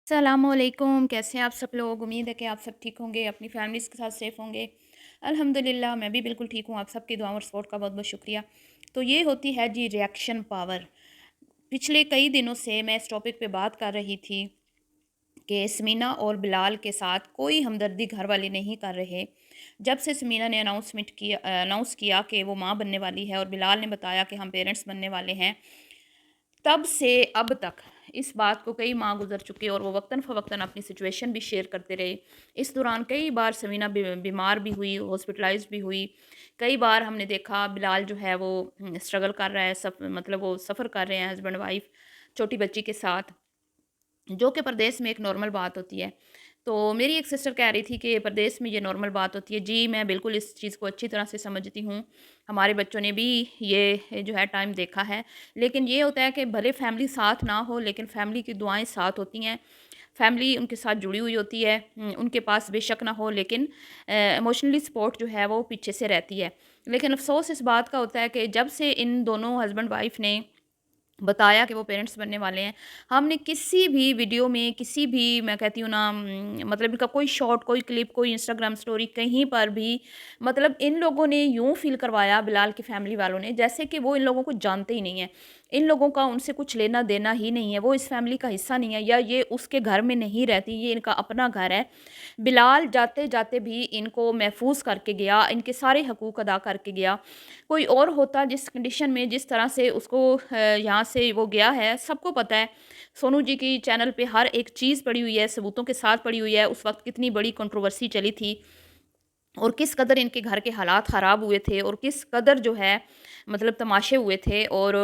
अस्सलामुअलैकुम। कैसे हैं आप सब लोग? उम्मीद है कि आप सब ठीक होंगे, अपनी फैमिलीज़ के साथ सेफ़ होंगे। अल्हम्दुलिल्लाह मैं भी बिल्कुल ठीक हूँ। आप सबकी दुआओं और सपोर्ट का बहुत-बहुत शुक्रिया। तो ये होती है जी रिएक्शन पावर। पिछले कई दिनों से मैं इस टॉपिक पे बात कर रही थी कि समीना और बिलाल के साथ कोई हमदर्दी घर वाले नहीं कर रहे। जब से समीना ने अनाउंस किया कि वो माँ बनने वाली है और बिलाल ने बताया कि हम पेरेंट्स बनने वाले हैं, तब से अब तक इस बात को कई माह गुज़र चुके और वो वक्तन-फ़वक्तन अपनी सिचुएशन भी शेयर करते रहे। इस दौरान कई बार समीना बीमार भी हुई, हॉस्पिटलाइज़्ड भी हुई। कई बार हमने देखा बिलाल जो है वो स्ट्रगल कर रहा है, मतलब वो सफ़र कर रहे हैं हस्बैंड-वाइफ छोटी बच्ची के साथ। जो कि परदेस में एक नॉर्मल बात होती है। तो मेरी एक सिस्टर कह रही थी कि परदेस में ये नॉर्मल बात होती है। जी, मैं बिल्कुल इस चीज़ को अच्छी तरह से समझती हूँ। हमारे बच्चों ने भी ये जो है टाइम देखा है। लेकिन ये होता है कि भले फैमिली साथ ना हो, लेकिन फैमिली की दुआएँ साथ होती हैं। फैमिली उनके साथ जुड़ी हुई होती है। उनके पास बेशक ना हो, लेकिन इमोशनली सपोर्ट जो है वो पीछे से रहती है। लेकिन अफ़सोस इस बात का होता है कि जब से इन दोनों हस्बैंड वाइफ़ ने बताया कि वो पेरेंट्स बनने वाले हैं। हमने किसी भी वीडियो में, किसी भी, मैं कहती हूँ ना, मतलब इनका कोई शॉर्ट, कोई क्लिप, कोई इंस्टाग्राम स्टोरी कहीं पर भी, मतलब इन लोगों ने यूँ फ़ील करवाया बिलाल की फैमिली वालों ने जैसे कि वो इन लोगों को जानते ही नहीं हैं। इन लोगों का उनसे कुछ लेना-देना ही नहीं है, वो इस फैमिली का हिस्सा नहीं है या ये उसके घर में नहीं रहती, ये इनका अपना घर है। बिलाल जाते-जाते भी इनको महफ़ूज़ करके गया, इनके सारे हकूक़ अदा करके गया। कोई और होता जिस कंडीशन में, जिस तरह से उसको यहाँ से वो गया है, सबको पता है। सोनू जी की चैनल पे हर एक चीज़ पड़ी हुई है, सबूतों के साथ पड़ी हुई है। उस वक़्त कितनी बड़ी कंट्रोवर्सी चली थी और किस कदर इनके घर के हालात ख़राब हुए थे और किस कदर जो है मतलब तमाशे हुए थे। और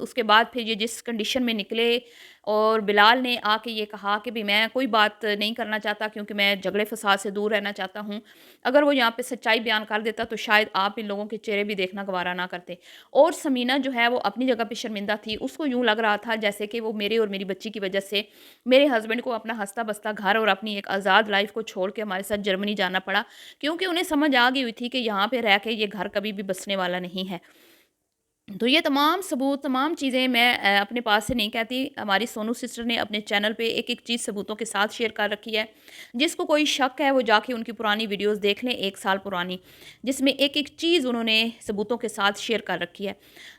उसके बाद फिर ये जिस कंडीशन में निकले और बिलाल ने आके ये कहा कि भई मैं कोई बात नहीं करना चाहता क्योंकि मैं झगड़े फ़साद से दूर रहना चाहता हूँ। अगर वो यहाँ पे सच्चाई बयान कर देता तो शायद आप इन लोगों के चेहरे भी देखना गवारा ना करते। और समीना जो है वो अपनी जगह पे शर्मिंदा थी। उसको यूँ लग रहा था जैसे कि वो मेरे और मेरी बच्ची की वज़ह से मेरे हस्बैंड को अपना हँसता-बसता घर और अपनी एक आज़ाद लाइफ़ को छोड़ के हमारे साथ जर्मनी जाना पड़ा। क्योंकि उन्हें समझ आ गई हुई थी कि यहाँ पे रह के ये घर कभी भी बसने वाला नहीं है। तो ये तमाम सबूत, तमाम चीज़ें मैं अपने पास से नहीं कहती। हमारी सोनू सिस्टर ने अपने चैनल पे एक-एक चीज़ सबूतों के साथ शेयर कर रखी है। जिसको कोई शक है वो जाके उनकी पुरानी वीडियोज़ देख लें 1 साल पुरानी, जिसमें एक-एक चीज़ उन्होंने सबूतों के साथ शेयर कर रखी है।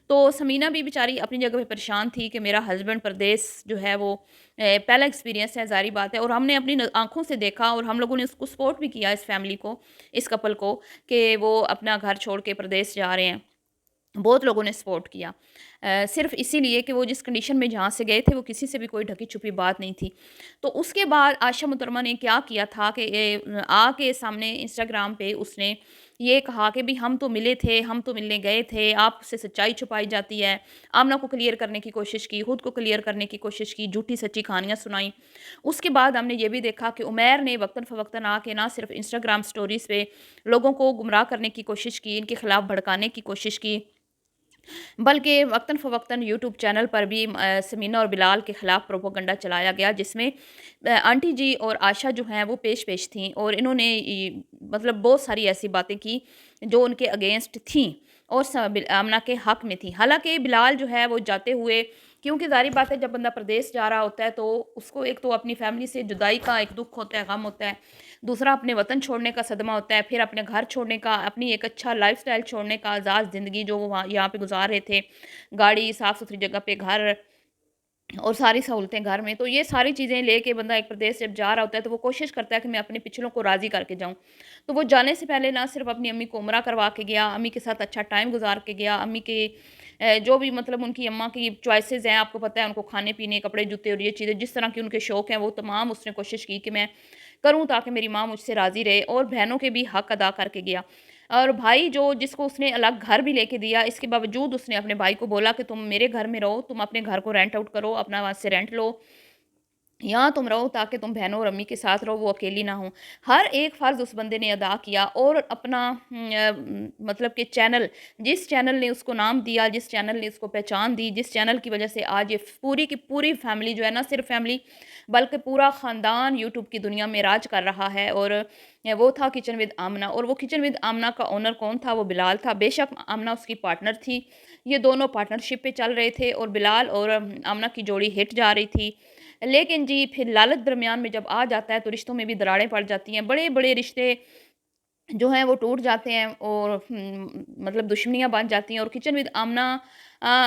तो समीना भी बेचारी अपनी जगह पे परेशान थी कि मेरा हस्बैंड परदेस जो है वो पहला एक्सपीरियंस है, ज़ाहिर बात है, और हमने अपनी आँखों से देखा और हम लोगों ने उसको सपोर्ट भी किया, इस फैमिली को, इस कपल को, कि वो अपना घर छोड़ के परदेस जा रहे हैं। बहुत लोगों ने सपोर्ट किया। सिर्फ़ इसीलिए कि वो जिस कंडीशन में जहाँ से गए थे वो किसी से भी कोई ढकी-छुपी बात नहीं थी। तो उसके बाद आयशा मुतरमा ने क्या किया था कि आके सामने इंस्टाग्राम पे उसने ये कहा कि भई हम तो मिले थे, हम तो मिलने गए थे, आपसे सच्चाई छुपाई जाती है। आमना को क्लियर करने की कोशिश की, खुद को क्लियर करने की कोशिश की, झूठी-सच्ची कहानियाँ सुनाई। उसके बाद हमने ये भी देखा कि उमैर ने वक़्तन-फ़वक़्तन आके ना सिर्फ़ इंस्टाग्राम स्टोरीज़ पे लोगों को गुमराह करने की कोशिश की, इनके खिलाफ भड़काने की कोशिश की। बल्कि वक़्तन-फ़वक़्तन यूट्यूब चैनल पर भी समीना और बिलाल के खिलाफ प्रोपेगेंडा चलाया गया, जिसमें आंटी जी और आशा जो हैं वो पेश-पेश थीं और इन्होंने मतलब बहुत सारी ऐसी बातें की जो उनके अगेंस्ट थीं और आमना के हक़ में थी। हालाँकि बिलाल जो है वो जाते हुए, क्योंकि ज़ाहिर बात है जब बंदा प्रदेश जा रहा होता है तो उसको एक तो अपनी फ़ैमिली से जुदाई का एक दुःख होता है, गम होता है। दूसरा अपने वतन छोड़ने का सदमा होता है, फिर अपने घर छोड़ने का, अपनी एक अच्छा लाइफ़स्टाइल छोड़ने का, आज़ाद ज़िंदगी जो वो वहाँ यहाँ पे गुज़ार रहे थे, गाड़ी, साफ़-सुथरी जगह पे घर और सारी सहूलतें घर में। तो ये सारी चीज़ें लेके बंदा एक प्रदेश जब जा रहा होता है तो वो कोशिश करता है कि मैं अपने पिछलों को राज़ी करके जाऊँ। तो वो जाने से पहले ना सिर्फ़ अपनी अम्मी को उम्रा करवा के गया, अम्मी के साथ अच्छा टाइम गुज़ार के गया, अम्मी के जो भी मतलब उनकी अम्मा की चॉइसेस हैं, आपको पता है उनको खाने-पीने, कपड़े-जूते और ये चीज़ें जिस तरह के उनके शौक हैं वो तमाम उसने कोशिश की कि मैं करूँ ताकि मेरी माँ मुझसे राज़ी रहे, और बहनों के भी हक़ अदा करके गया। और भाई जो जिसको उसने अलग घर भी लेके दिया, इसके बावजूद उसने अपने भाई को बोला कि तुम मेरे घर में रहो, तुम अपने घर को रेंट आउट करो, अपना वहाँ से रेंट लो, यहाँ तुम रहो ताकि तुम बहनों और अम्मी के साथ रहो, वो अकेली ना हो। हर एक फ़र्ज़ उस बंदे ने अदा किया और अपना मतलब कि चैनल, जिस चैनल ने उसको नाम दिया, जिस चैनल ने उसको पहचान दी, जिस चैनल की वज़ह से आज ये पूरी की पूरी फ़ैमिली जो है, ना सिर्फ़ फ़ैमिली बल्कि पूरा ख़ानदान यूट्यूब की दुनिया में राज कर रहा है। और वो था किचन विद आमना, और वो किचन विद आमना का ओनर कौन था? वो बिलाल था। बेशक आमना उसकी पार्टनर थी, ये दोनों पार्टनरशिप पे चल रहे थे और बिलाल और आमना की जोड़ी हिट जा रही थी। लेकिन जी फिर लालच दरमियान में जब आ जाता है तो रिश्तों में भी दरारें पड़ जाती हैं। बड़े-बड़े रिश्ते जो हैं वो टूट जाते हैं और मतलब दुश्मनियाँ बन जाती हैं। और किचन विद आमना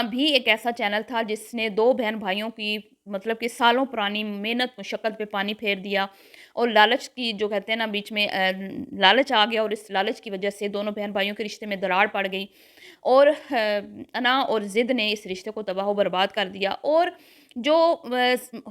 भी एक ऐसा चैनल था जिसने 2 बहन-भाइयों की मतलब कि सालों पुरानी मेहनत मुशक्कत पे पानी फेर दिया। और लालच की जो कहते हैं ना बीच में लालच आ गया और इस लालच की वज़ह से दोनों बहन-भाइयों के रिश्ते में दरार पड़ गई। और अना और ज़िद ने इस रिश्ते को तबाह व बर्बाद कर दिया। और जो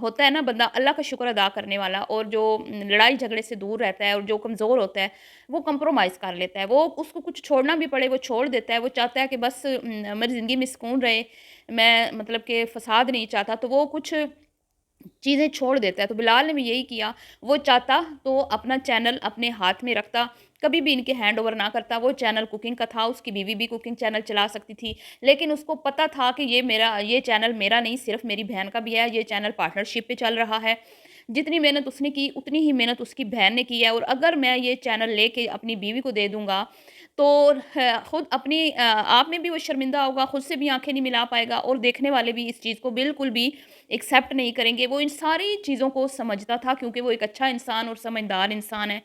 होता है ना बंदा अल्लाह का शुक्र अदा करने वाला और जो लड़ाई झगड़े से दूर रहता है और जो कमज़ोर होता है, वो कंप्रोमाइज़ कर लेता है। वो उसको कुछ छोड़ना भी पड़े, वो छोड़ देता है। वो चाहता है कि बस मेरी ज़िंदगी में सुकून रहे, मैं मतलब कि फ़साद नहीं चाहता, तो वो कुछ चीज़ें छोड़ देता है। तो बिलाल ने भी यही किया। वो चाहता तो अपना चैनल अपने हाथ में रखता, कभी भी इनके हैंड ओवर ना करता। वो चैनल कुकिंग का था, उसकी बीवी भी कुकिंग चैनल चला सकती थी। लेकिन उसको पता था कि ये चैनल मेरा नहीं, सिर्फ़ मेरी बहन का भी है। ये चैनल पार्टनरशिप पे चल रहा है। जितनी मेहनत उसने की, उतनी ही मेहनत उसकी बहन ने की है। और अगर मैं ये चैनल लेके अपनी बीवी को दे दूँगा, तो खुद अपनी आप में भी वो शर्मिंदा होगा, खुद से भी आँखें नहीं मिला पाएगा और देखने वाले भी इस चीज़ को बिल्कुल भी एक्सेप्ट नहीं करेंगे। वो इन सारी चीज़ों को समझता था क्योंकि वो एक अच्छा इंसान और समझदार इंसान है।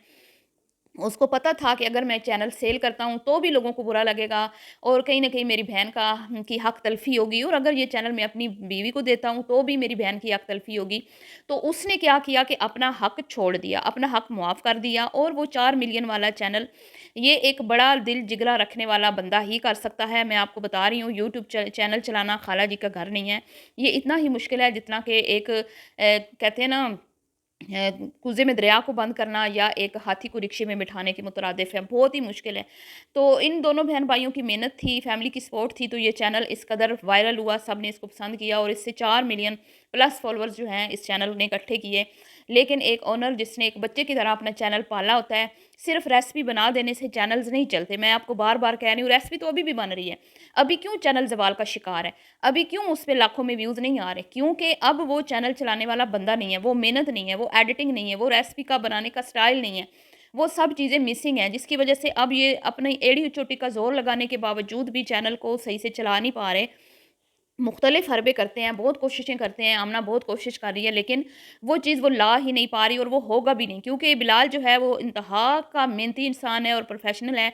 उसको पता था कि अगर मैं चैनल सेल करता हूँ तो भी लोगों को बुरा लगेगा और कहीं न कहीं मेरी बहन की हक तलफ़ी होगी। और अगर ये चैनल मैं अपनी बीवी को देता हूँ तो भी मेरी बहन की हक तलफ़ी होगी। तो उसने क्या किया कि अपना हक छोड़ दिया, अपना हक मुआफ़ कर दिया। और वो 4 मिलियन वाला चैनल, ये एक बड़ा दिल जिगरा रखने वाला बंदा ही कर सकता है। मैं आपको बता रही हूँ, यूट्यूब चैनल चलाना खाला जी का घर नहीं है। ये इतना ही मुश्किल है जितना कि एक कहते हैं ना कुज़े में दरिया को बंद करना या एक हाथी को रिक्शे में बिठाने के मुतरादिफ है, बहुत ही मुश्किल है। तो इन दोनों बहन-भाइयों की मेहनत थी, फैमिली की सपोर्ट थी, तो ये चैनल इस कदर वायरल हुआ, सबने इसको पसंद किया और इससे 4 मिलियन प्लस फॉलोअर्स जो हैं इस चैनल ने इकट्ठे किए। लेकिन एक ओनर जिसने एक बच्चे की तरह अपना चैनल पाला होता है, सिर्फ़ रेसिपी बना देने से चैनल्स नहीं चलते। मैं आपको बार-बार कह रही हूँ, रेसिपी तो अभी भी बन रही है। अभी क्यों चैनल ज़वाल का शिकार है? अभी क्यों उस पे लाखों में व्यूज़ नहीं आ रहे? क्योंकि अब वो चैनल चलाने वाला बंदा नहीं है, वो मेहनत नहीं है, वो एडिटिंग नहीं है, वो रेसिपी का बनाने का स्टाइल नहीं है। वो सब चीज़ें मिसिंग हैं, जिसकी वज़ह से अब ये अपनी एड़ी-चोटी का ज़ोर लगाने के बावजूद भी चैनल को सही से चला नहीं पा रहे। मुख्तलिफ़ हरबे करते हैं, बहुत कोशिशें करते हैं, आमना बहुत कोशिश कर रही है, लेकिन वो चीज़ वो ला ही नहीं पा रही और वो होगा भी नहीं क्योंकि बिलाल जो है वो इंतहा का मेहनती इंसान है और प्रोफ़ेशनल है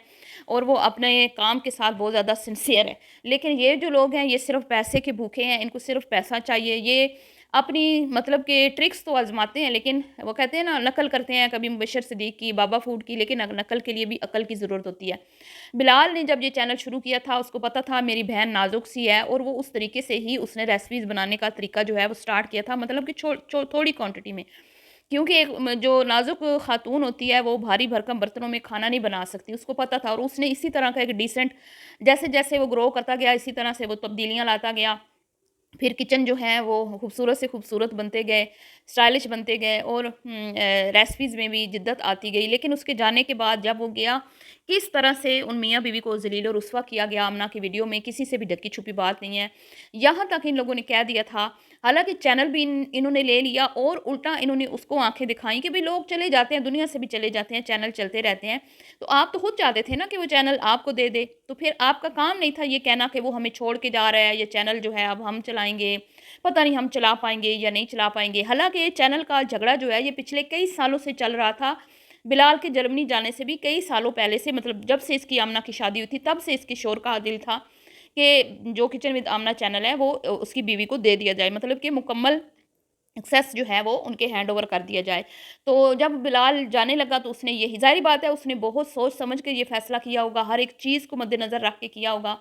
और वो अपने काम के साथ बहुत ज़्यादा सिंसियर है। लेकिन ये जो लोग हैं, ये सिर्फ़ पैसे के भूखे हैं, इनको सिर्फ़ पैसा चाहिए। ये अपनी मतलब के ट्रिक्स तो आज़माते हैं, लेकिन वो कहते हैं ना नकल करते हैं, कभी मुबशर सिद्दीक की, बाबा फूड की, लेकिन नकल के लिए भी अकल की ज़रूरत होती है। बिलाल ने जब ये चैनल शुरू किया था, उसको पता था मेरी बहन नाज़ुक सी है और वो उस तरीके से ही उसने रेसिपीज़ बनाने का तरीका जो है वो स्टार्ट किया था, मतलब कि थोड़ी क्वांटिटी में। क्योंकि एक जो नाज़ुक ख़ातून होती है, वो भारी भरकम बर्तनों में खाना नहीं बना सकती, उसको पता था। और उसने इसी तरह का एक डिसेंट, जैसे-जैसे वो ग्रो करता गया, इसी तरह से वो तब्दीलियाँ लाता गया। फिर किचन जो है वो खूबसूरत से खूबसूरत बनते गए, स्टाइलिश बनते गए और रेसिपीज़ में भी जिद्दत आती गई। लेकिन उसके जाने के बाद जब वो गया, किस तरह से उन मियाँ-बीवी को ज़लील और रुस्वा किया गया आमना की वीडियो में, किसी से भी ढकी-छुपी बात नहीं है। यहाँ तक इन लोगों ने कह दिया था, हालाँकि चैनल भी इन्होंने ले लिया और उल्टा इन्होंने उसको आँखें दिखाई कि भई लोग चले जाते हैं, दुनिया से भी चले जाते हैं, चैनल चलते रहते हैं। तो आप तो खुद चाहते थे ना कि वो चैनल आपको दे दे, तो फिर आपका काम नहीं था ये कहना कि वो हमें छोड़ के जा रहा है, ये चैनल जो है अब हम चलाएँगे, पता नहीं हम चला पाएँगे या नहीं चला पाएँगे। हालाँकि ये चैनल का झगड़ा जो है ये पिछले कई सालों से चल रहा था। बिलाल के जर्मनी जाने से भी कई सालों पहले से, मतलब जब से इसकी आमना की शादी हुई थी, तब से इसके शौहर का दिल था कि जो किचन विद आमना चैनल है वो उसकी बीवी को दे दिया जाए, मतलब कि मुकम्मल एक्सेस जो है वो उनके हैंडओवर कर दिया जाए। तो जब बिलाल जाने लगा तो उसने यही, ज़ाहिर बात है उसने बहुत सोच समझ के ये फ़ैसला किया होगा, हर एक चीज़ को मद्देनज़र रख के किया होगा।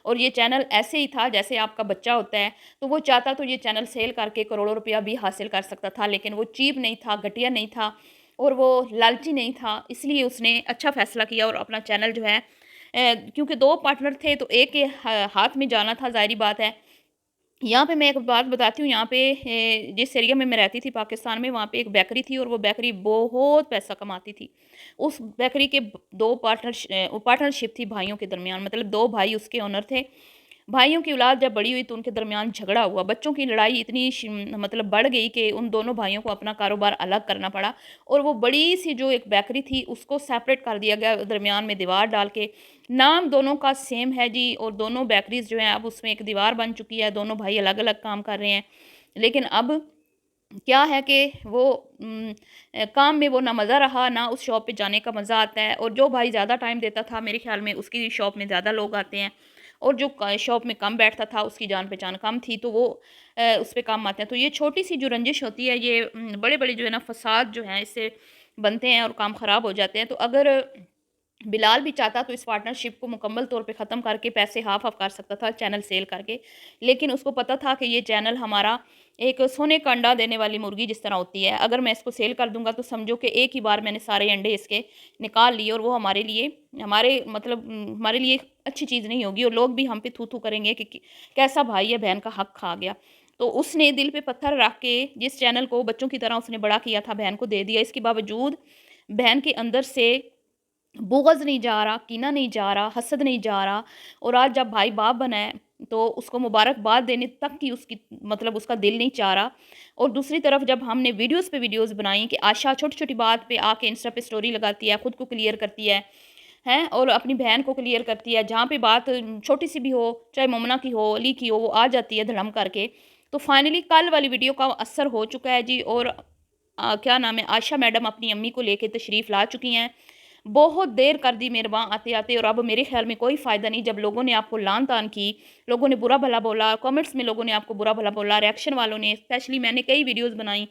और ये चैनल ऐसे ही था जैसे आपका बच्चा होता है, तो वो चाहता तो ये चैनल सेल करके करोड़ों रुपया भी हासिल कर सकता था, लेकिन वो चीप नहीं था, घटिया नहीं था और वो लालची नहीं था। इसलिए उसने अच्छा फ़ैसला किया और अपना चैनल जो है क्योंकि 2 पार्टनर थे तो एक के हाथ में जाना था, ज़ाहिर-सी बात है। यहाँ पे मैं एक बात बताती हूँ, यहाँ पे जिस एरिया में मैं रहती थी पाकिस्तान में, वहाँ पे एक बेकरी थी और वो बेकरी बहुत पैसा कमाती थी। उस बेकरी के 2 पार्टनरशिप थी भाइयों के दरमियान, मतलब 2 भाई उसके ओनर थे। भाइयों की औलाद जब बड़ी हुई तो उनके दरमियान झगड़ा हुआ। बच्चों की लड़ाई इतनी मतलब बढ़ गई कि उन दोनों भाइयों को अपना कारोबार अलग करना पड़ा और वो बड़ी-सी जो एक बेकरी थी उसको सेपरेट कर दिया गया, दरमियान में दीवार डाल के। नाम दोनों का सेम है जी और दोनों बेकरीज़ जो हैं अब उसमें एक दीवार बन चुकी है, दोनों भाई अलग-अलग काम कर रहे हैं। लेकिन अब क्या है कि वो काम में वो ना मज़ा रहा, ना उस शॉप पे जाने का मज़ा आता है। और जो भाई ज़्यादा टाइम देता था, मेरे ख़्याल में उसकी शॉप में ज़्यादा लोग आते हैं, और जो क शॉप में कम बैठता था, उसकी जान-पहचान कम थी, तो वो उस पे कम आते हैं। तो ये छोटी-सी जो रंजिश होती है, ये बड़े-बड़े जो है ना फ़साद जो हैं, इससे बनते हैं और काम ख़राब हो जाते हैं। तो अगर बिलाल भी चाहता तो इस पार्टनरशिप को मुकम्मल तौर पे ख़त्म करके पैसे हाफ़ ऑफ कर सकता था चैनल सेल करके। लेकिन उसको पता था कि ये चैनल हमारा एक सोने का अंडा देने वाली मुर्गी जिस तरह होती है। अगर मैं इसको सेल कर दूँगा तो समझो कि एक ही बार मैंने सारे अंडे इसके निकाल लिए, और वो हमारे लिए हमारे लिए अच्छी चीज़ नहीं होगी, और लोग भी हम पे थू-थू करेंगे कि कैसा भाई है, बहन का हक़ खा गया। तो उसने दिल पे पत्थर रख के जिस चैनल को बच्चों की तरह उसने बड़ा किया था, बहन को दे दिया। इसके बावजूद बहन के अंदर से बुग़्ज़ नहीं जा रहा, कीना नहीं जा रहा, हसद नहीं जा रहा, और आज जब भाई बाप बना है, तो उसको मुबारकबाद देने तक की उसकी उसका दिल नहीं चाह रहा। और दूसरी तरफ जब हमने वीडियोज़ पे वीडियोज़ बनाई कि आशा छोटी-छोटी बात पे आके इंस्टा पे स्टोरी लगाती है, खुद को क्लियर करती है, हैं? और अपनी बहन को क्लियर करती है, जहाँ पे बात छोटी-सी भी हो, चाहे मोमना की हो, अली की हो, वो आ जाती है धड़म करके। तो फाइनली कल वाली वीडियो का असर हो चुका है जी, और क्या नाम है, आयशा मैडम अपनी अम्मी को लेके तशरीफ़ ला चुकी हैं। बहुत देर कर दी मेरे वहाँ आते-आते, और अब मेरे ख़्याल में कोई फ़ायदा नहीं। जब लोगों ने आपको लान-तान की, लोगों ने बुरा-भला बोला, कमेंट्स में लोगों ने आपको बुरा-भला बोला, रिएक्शन वालों ने, स्पेशली मैंने कई वीडियोज़ बनाई।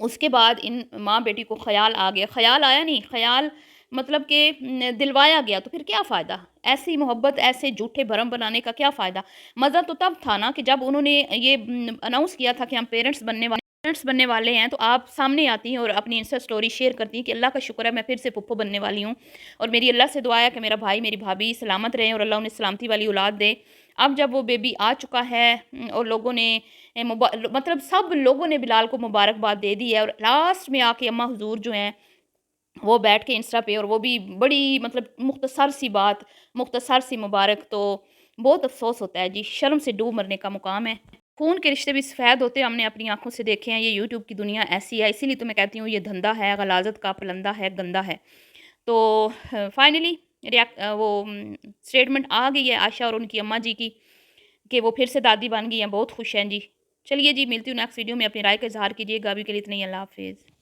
उसके बाद इन माँ-बेटी को ख़याल आ गया, ख़याल आया नहीं, ख़याल कि दिलवाया गया, तो फिर क्या फ़ायदा? ऐसी मोहब्बत, ऐसे झूठे भरम बनाने का क्या फ़ायदा? मज़ा तो तब था ना कि जब उन्होंने ये अनाउंस किया था कि हम पेरेंट्स बनने वाले हैं, तो आप सामने आती हैं और अपनी इंस्टा स्टोरी शेयर करती हैं कि अल्लाह का शुक्र है मैं फिर से फूफो बनने वाली हूँ, और मेरी अल्लाह से दुआ है कि मेरा भाई, मेरी भाभी सलामत रहें और अल्लाह उन्हें सलामती वाली औलाद दे। अब जब वो बेबी आ चुका है, और लोगों ने सब लोगों ने बिलाल को मुबारकबाद दे दी है, और लास्ट में आके अम्मा हुज़ूर जो हैं, वो बैठ के इंस्टा पे, और वो भी बड़ी मुख्तसर सी बात, मुख्तसर सी मुबारक। तो बहुत अफ़सोस होता है जी, शर्म से डूब मरने का मुकाम है। खून के रिश्ते भी सफ़ेद होते हमने अपनी आँखों से देखे हैं, ये यूट्यूब की दुनिया ऐसी है, इसीलिए तो मैं कहती हूँ ये धंधा है, गलाज़त का पलंदा है, गंदा है। तो फाइनली स्टेटमेंट आ गई है आयशा और उनकी अम्मा जी की, कि वो फिर से दादी बन गई हैं, बहुत खुश हैं जी। चलिए जी, मिलती हूँ नेक्स्ट वीडियो में, अपनी राय का इज़हार कीजिएगा, अभी के लिए इतना ही, अल्लाह हाफ़िज़।